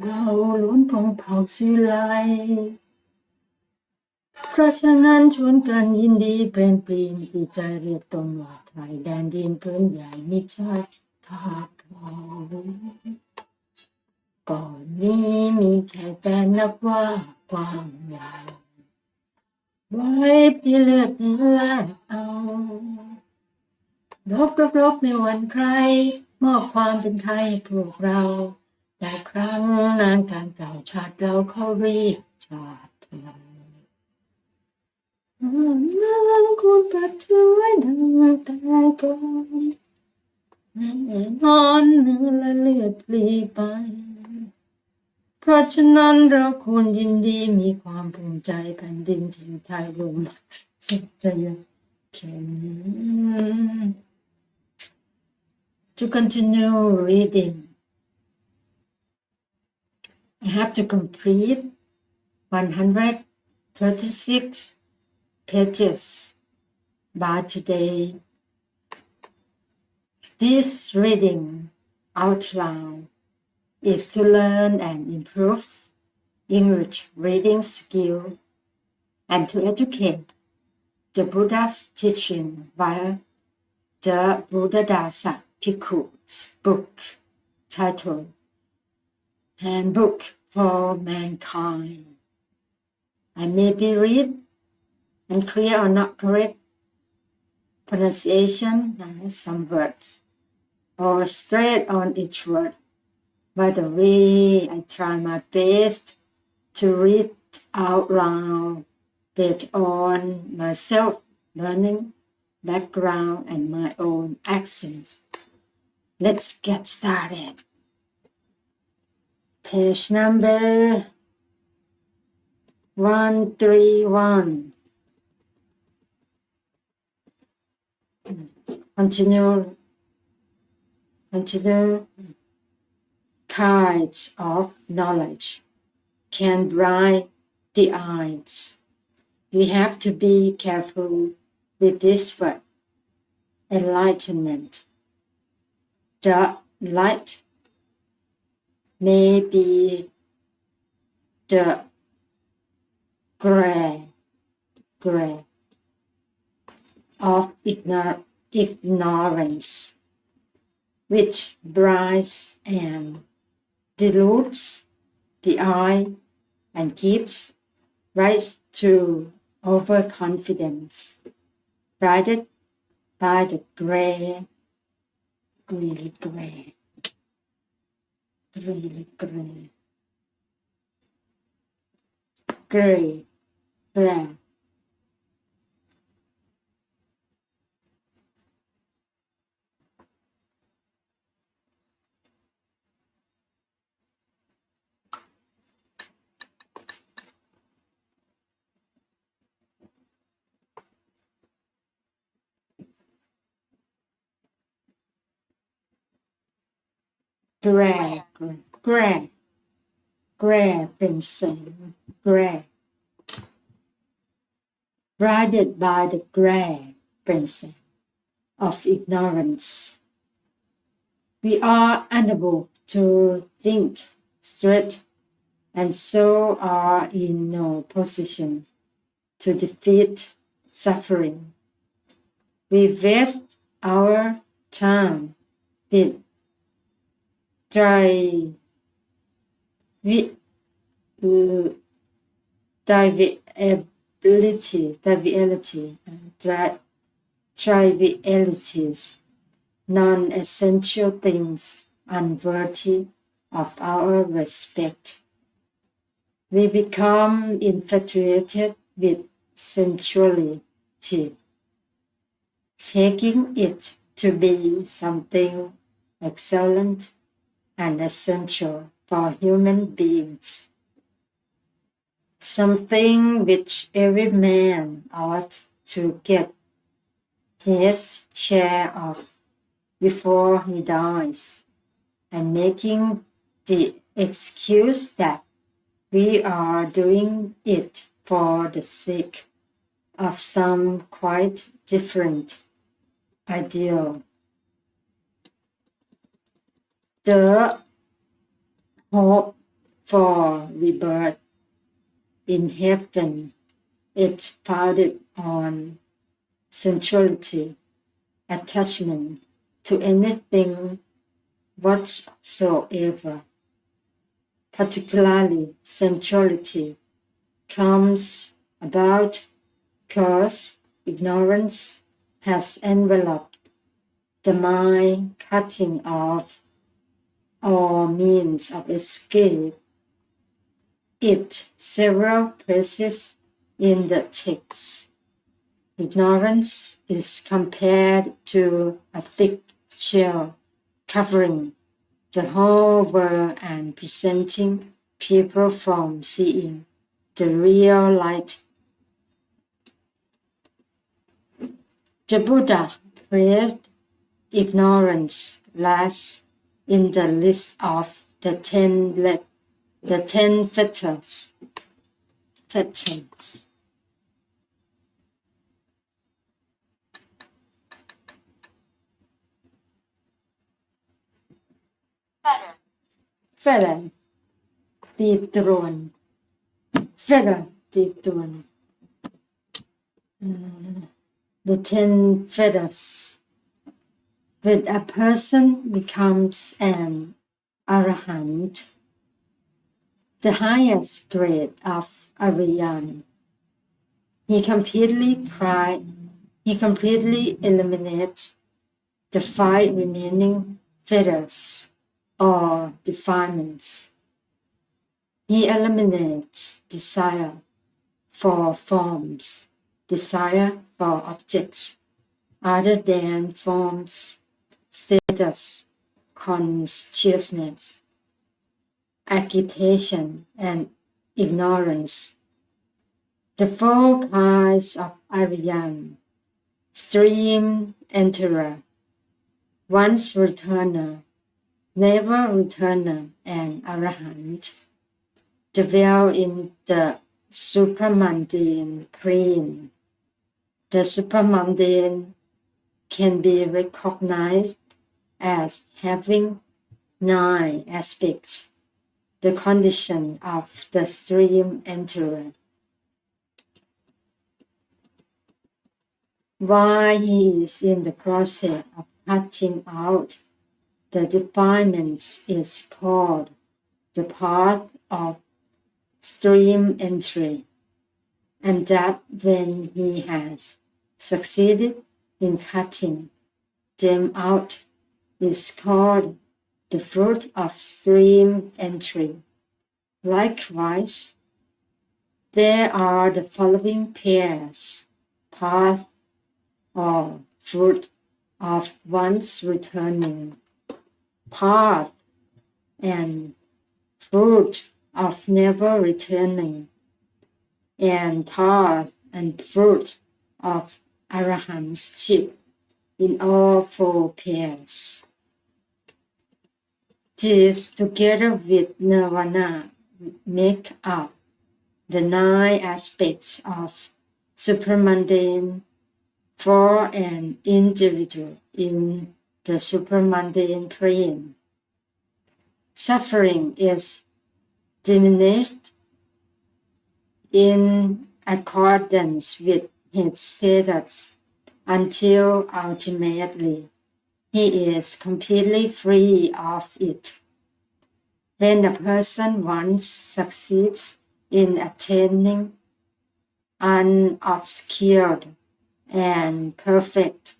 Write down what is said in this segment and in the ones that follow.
เราล้วนพงเผ่าศิไลเพราะฉะนั้นชวนกันยินดีเปรมปรีมีใจเรียกตนว่าไทยแดนดินพื้นใหญ่มิใช่ทาสเขาก่อนนี้มีแค่แต่นับว่ากว้างใหญ่ไว้พี่เลือกที่แลกเอารบไม่หวั่นใครมอบความเป็นไทยให้พวกเราแต่ครั้งนานการเก่าชาติเราเขาเรียกชาติไทยน้ำคุณปัดทิ้งไว้ดังตายก่อนแน่นอนเนื้อและเลือดปลีไปเพราะฉะนั้นเราควรยินดีมีความภูมิใจแผ่นดินที่ไทยรวมสุขจะอยู่แค่นี้ To continue reading, I have to complete 136 pages by today. This reading out loud is to learn and improve English reading skill and to educate the Buddha's teaching via the Buddhadasa Bhikkhu's book titled Handbook for Mankind. I may be read and clear or not correct pronunciation of some words or straight on each word. By the way, I try my best to read out loud based on my self-learning background and my own accent. Let's get started. Page number 131. Continue. Kinds of knowledge can blind the eyes. We have to be careful with this word, enlightenment. The light may be the gray of ignorance, which blinds and dilutes the eye and gives rise to overconfidence, blinded by the gray, gray เป็นแสง gray blinded by the gray เป็นแสง of ignorance. We are unable to think straight and so are in no position to defeat suffering. We waste our time with trivialities, non-essential things unworthy of our respect. We become infatuated with sensuality, taking it to be something excellent and essential for human beings, something which every man ought to get his share of before he dies, and making the excuse that we are doing it for the sake of some quite different ideal. The hope for rebirth in heaven. It's founded on sensuality, attachment to anything whatsoever. Particularly, sensuality comes about because ignorance has enveloped the mind, cutting off all means of escape. It several places in the text. Ignorance is compared to a thick shell covering the whole world and preventing people from seeing the real light. The Buddha placed ignorance last in the list of the 10 fetters. Fetter ตีตรวน fetter ตีตรวน the 10 fetters. When a person becomes an arahant, the highest grade of Aryan, he completely eliminates the 5 remaining fetters or defilements. He eliminates desire for forms, desire for objects other than forms, status, consciousness, agitation, and ignorance. The 4 kinds of Aryan: stream enterer, once returner, never returner, and Arahant, dwell in the supramundane plane. The supramundane can be recognized as having 9 aspects, the condition of the stream enterer. While he is in the process of cutting out the defilements is called the path of stream entry, and that when he has succeeded in cutting them out is called the fruit of stream entry. Likewise, there are the following pairs: path or fruit of once returning, path and fruit of never returning, and path and fruit of arahantship in all 4 pairs. These, together with nirvana, make up the 9 aspects of supramundane for an individual in the supramundane plane. Suffering is diminished in accordance with his status until ultimately he is completely free of it. When a person once succeeds in attaining unobscured and perfect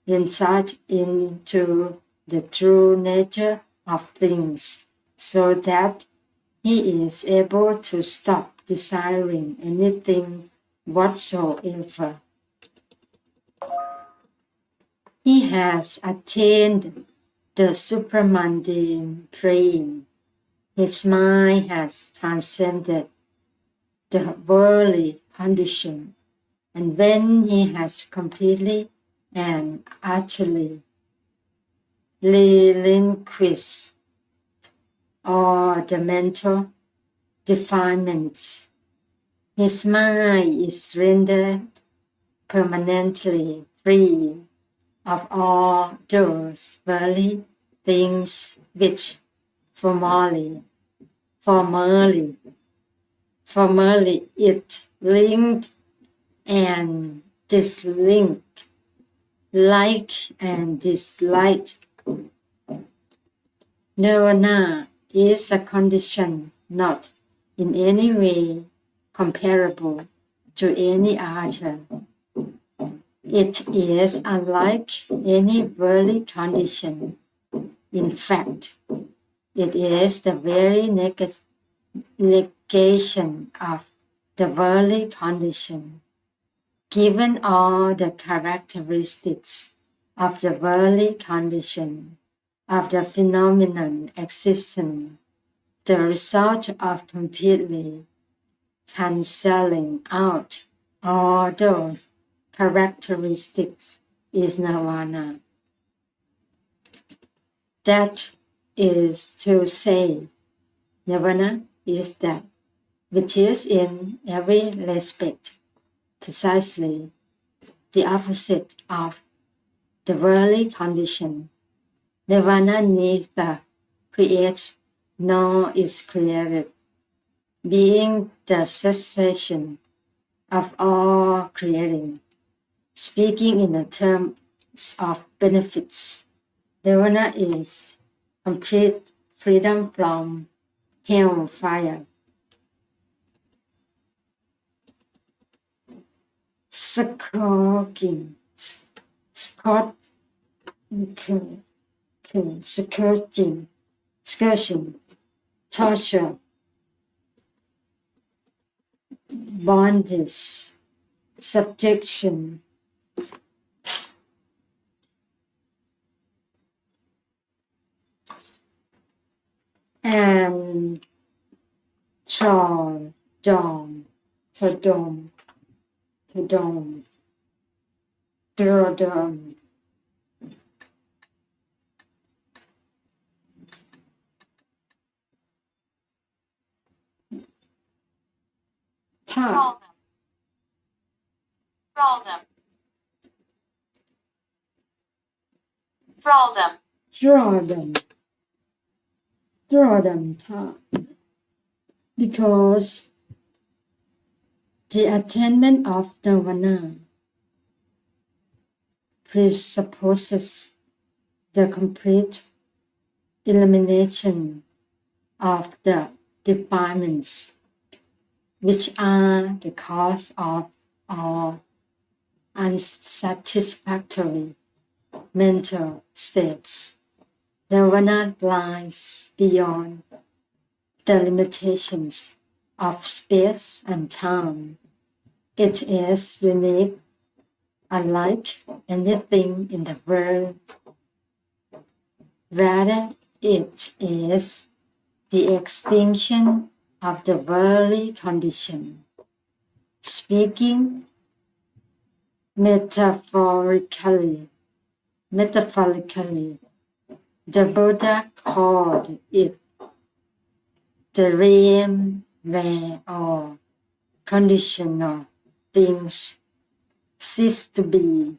insight into the true nature of things, so that he is able to stop desiring anything whatsoever, he has attained the supramundane plane. His mind has transcended the worldly condition, and when he has completely and utterly relinquished all the mental defilements, his mind is rendered permanently free of all those worldly things which formerly Formerly, it linked and dislinked, like and dislike. Nirvana is a condition not in any way comparable to any other. It is unlike any worldly condition. In fact, it is the very negation of the worldly condition. Given all the characteristics of the worldly condition, of the phenomenon existing, the result of completely cancelling out all those characteristics is nirvana. That is to say, nirvana is that which is in every respect precisely the opposite of the worldly condition. Nirvana neither creates nor is created, being the cessation of all creating. Speaking in the terms of benefits, nirvana is complete freedom from hellfire. Scourging, scourging, torture, bondage, subjection, and thraldom, thraldom, because the attainment of nirvana presupposes the complete elimination of the defilements which are the cause of all unsatisfactory mental states. Nirvana lies beyond the limitations of space and time. It is unique, unlike anything in the world. Rather, it is the extinction of the worldly condition. Speaking metaphorically, the Buddha called it the realm where all conditional things cease to be.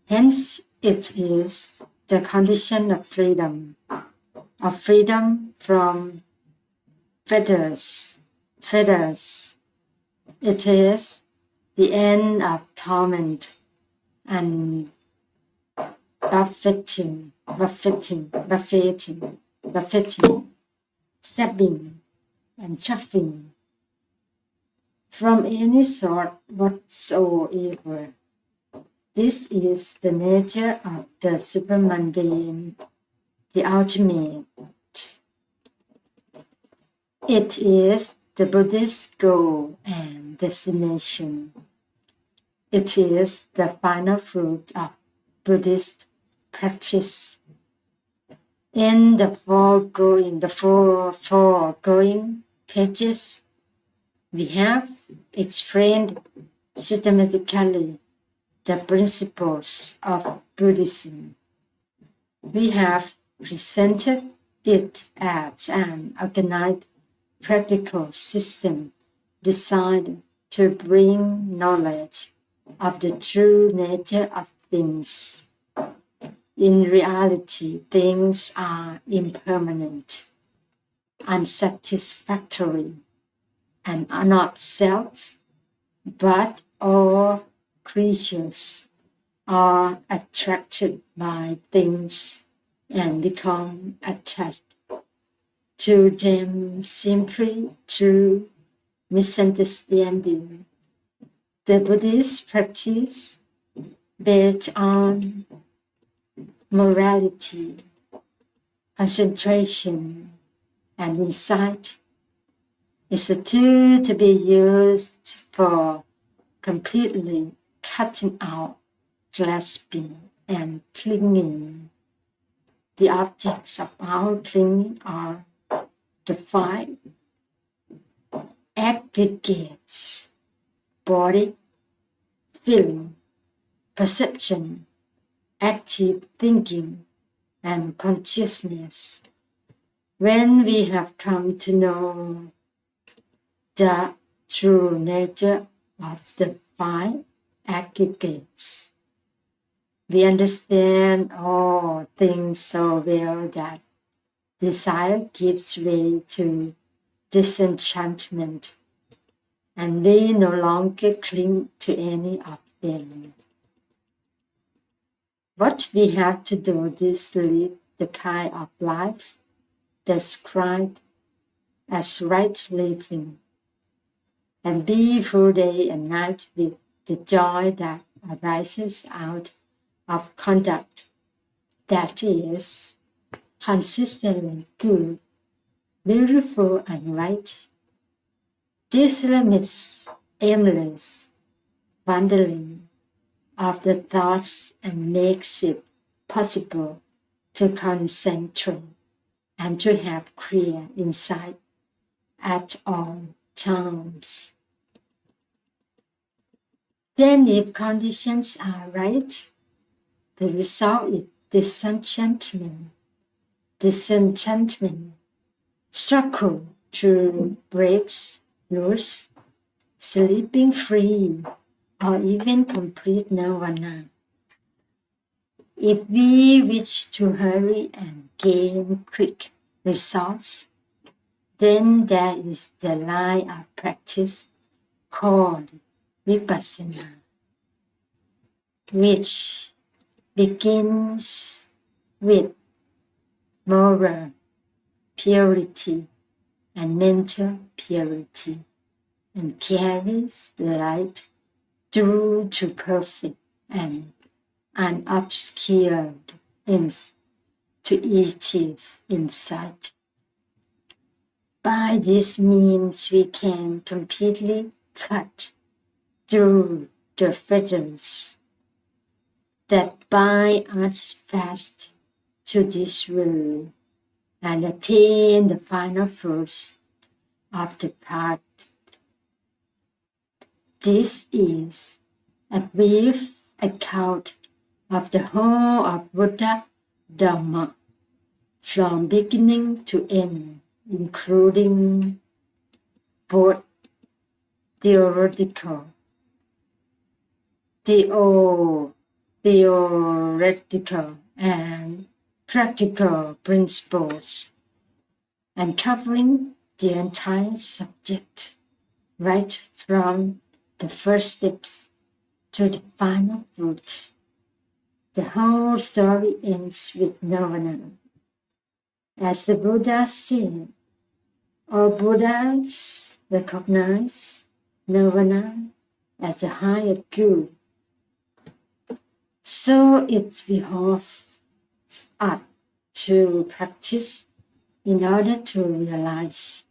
Hence, it is the condition of freedom from fetters. It is the end of torment and buffeting, stabbing, and chuffing from any sort whatsoever. This is the nature of the supermundane, the ultimate. It is the Buddhist goal and destination. It is the final fruit of Buddhist practice. In the foregoing pages, we have explained systematically the principles of Buddhism. We have presented it as an organized practical system designed to bring knowledge of the true nature of things. In reality, things are impermanent. unsatisfactory and are not self, but all creatures are attracted by things and become attached to them simply through misunderstanding. The Buddhist practice based on morality, concentration, and insight is a tool to be used for completely cutting out grasping and clinging. The objects of our clinging are the five aggregates: body, feeling, perception, active thinking, and consciousness. When we have come to know the true nature of the five aggregates, we understand all things so well that desire gives way to disenchantment, and we no longer cling to any of them. What we have to do is lead the kind of life described as right living, and be full day and night with the joy that arises out of conduct that is consistently good, beautiful, and right. This limits aimless wandering of the thoughts and makes it possible to concentrate and to have clear insight at all times. Then if conditions are right, the result is disenchantment. Disenchantment, struggle to break loose, sleeping free, or even complete nirvana. If we wish to hurry and gain quick results, then there is the line of practice called vipassana, which begins with moral purity and mental purity and carries the light through to perfect and unobscured intuitive insight. By this means we can completely cut through the fetters that bind us fast to this world and attain the final fruits of the path. This is a brief account of the whole of Buddha Dharma from beginning to end, including both theoretical and practical principles, and covering the entire subject right from the first steps to the final fruit. The whole story ends with nirvana. As the Buddha said, all Buddhas recognize nirvana as the highest good. So it behoves us to practice in order to realize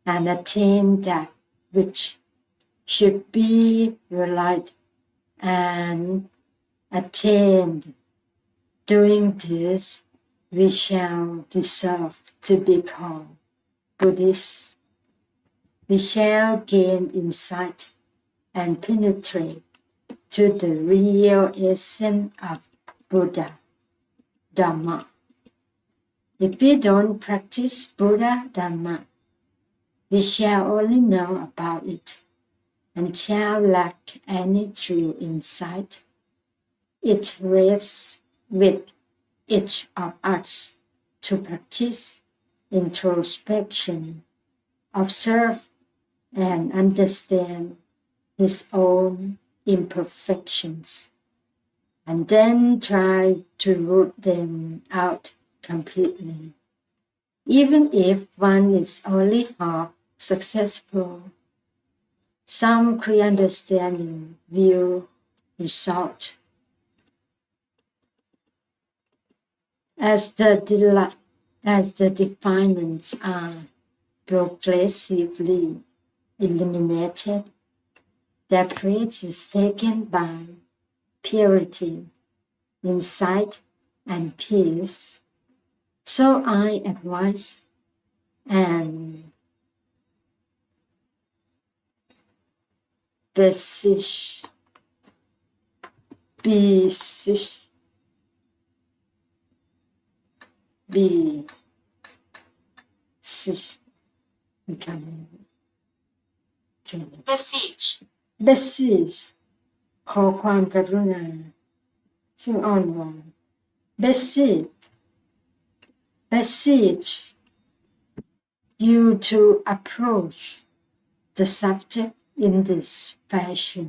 and attain that which should be realized and attained. Doing this, we shall deserve to be called Buddhists. We shall gain insight and penetrate to the real essence of Buddha Dharma. If we don't practice Buddha Dharma, we shall only know about it and shall lack any true insight. It rests with each of us to practice introspection, observe and understand his own imperfections, and then try to root them out completely. Even if one is only half successful, some clear understanding will result. As the defilements are progressively eliminated, their place is taken by purity, insight, and peace. So I advise and beseech, beseech, beseech, beseech, ขอความกรุณาซึ่งอ้อนวอน beseech you to approach the subject in this fashion.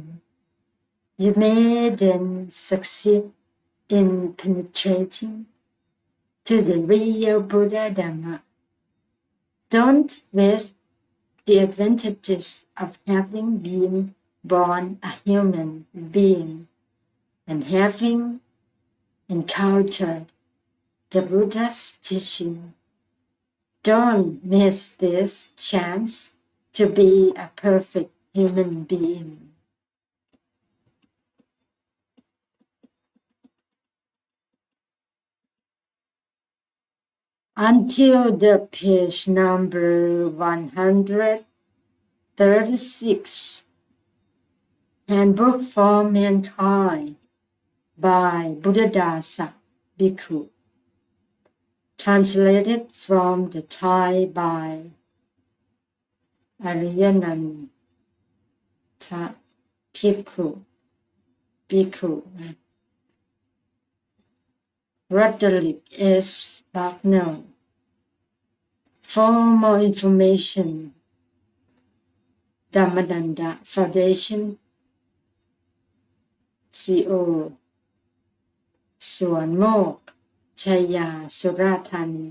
You may then succeed in penetrating to the real Buddha Dhamma. Don't waste the advantages of having been born a human being and having encountered the Buddha's teaching. Don't miss this chance to be a perfect human being. Until the page number 136, Handbook for Mankind by Buddhadasa Bhikkhu, translated from the Thai by Ariyananta Bhikkhu, Roderick S. Bucknell. For more information, Dhammadanda Foundation, CO สวนโมกชัยยาสุราษฎร์ธานี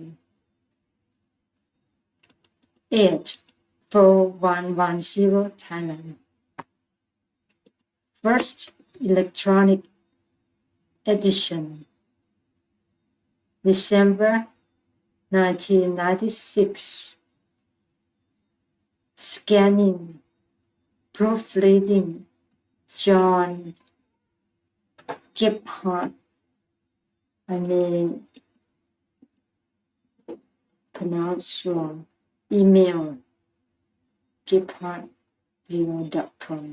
84110 Thailand. First electronic edition, December 1996. Scanning, proofreading, John Gebhardt. I may pronounce wrong. Email gebhardt@gmail.com.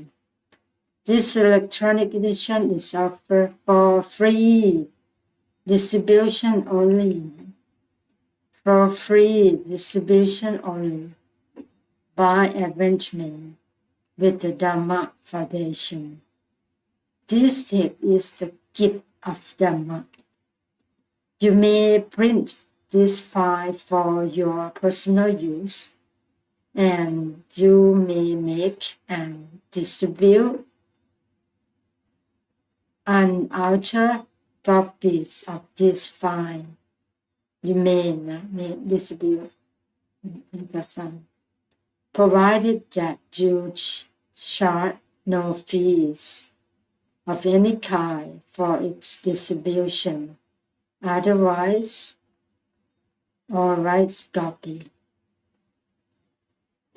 This electronic edition is offered for free distribution only. For free distribution only by arrangement with the Dhamma Foundation. This text is the gift of Dhamma. You may print this file for your personal use, and you may make and distribute unaltered copies of this file. You may distribute the file, provided that you charge no fees of any kind for its distribution. Otherwise, all rights copy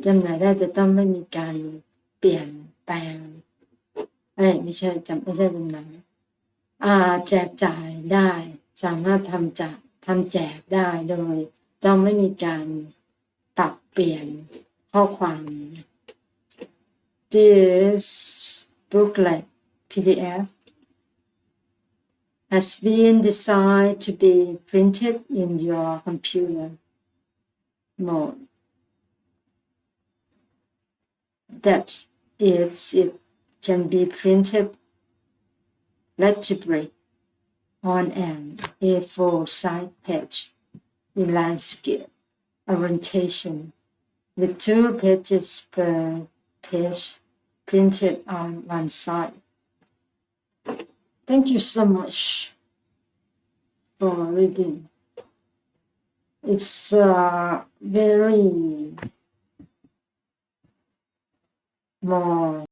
จำหน่ายได้แต่ต้องไม่มีการเปลี่ยนแปลงไม่ใช่จำหน่ายแจกจ่ายได้สามารถทำแจกได้โดยต้องไม่มีการปรับเปลี่ยนข้อความ This booklet PDF has been designed to be printed in your computer mode. That is, it can be printed legibly on an A4 side page in landscape orientation with 2 pages per page printed on one side. Thank you so much for reading. It's very more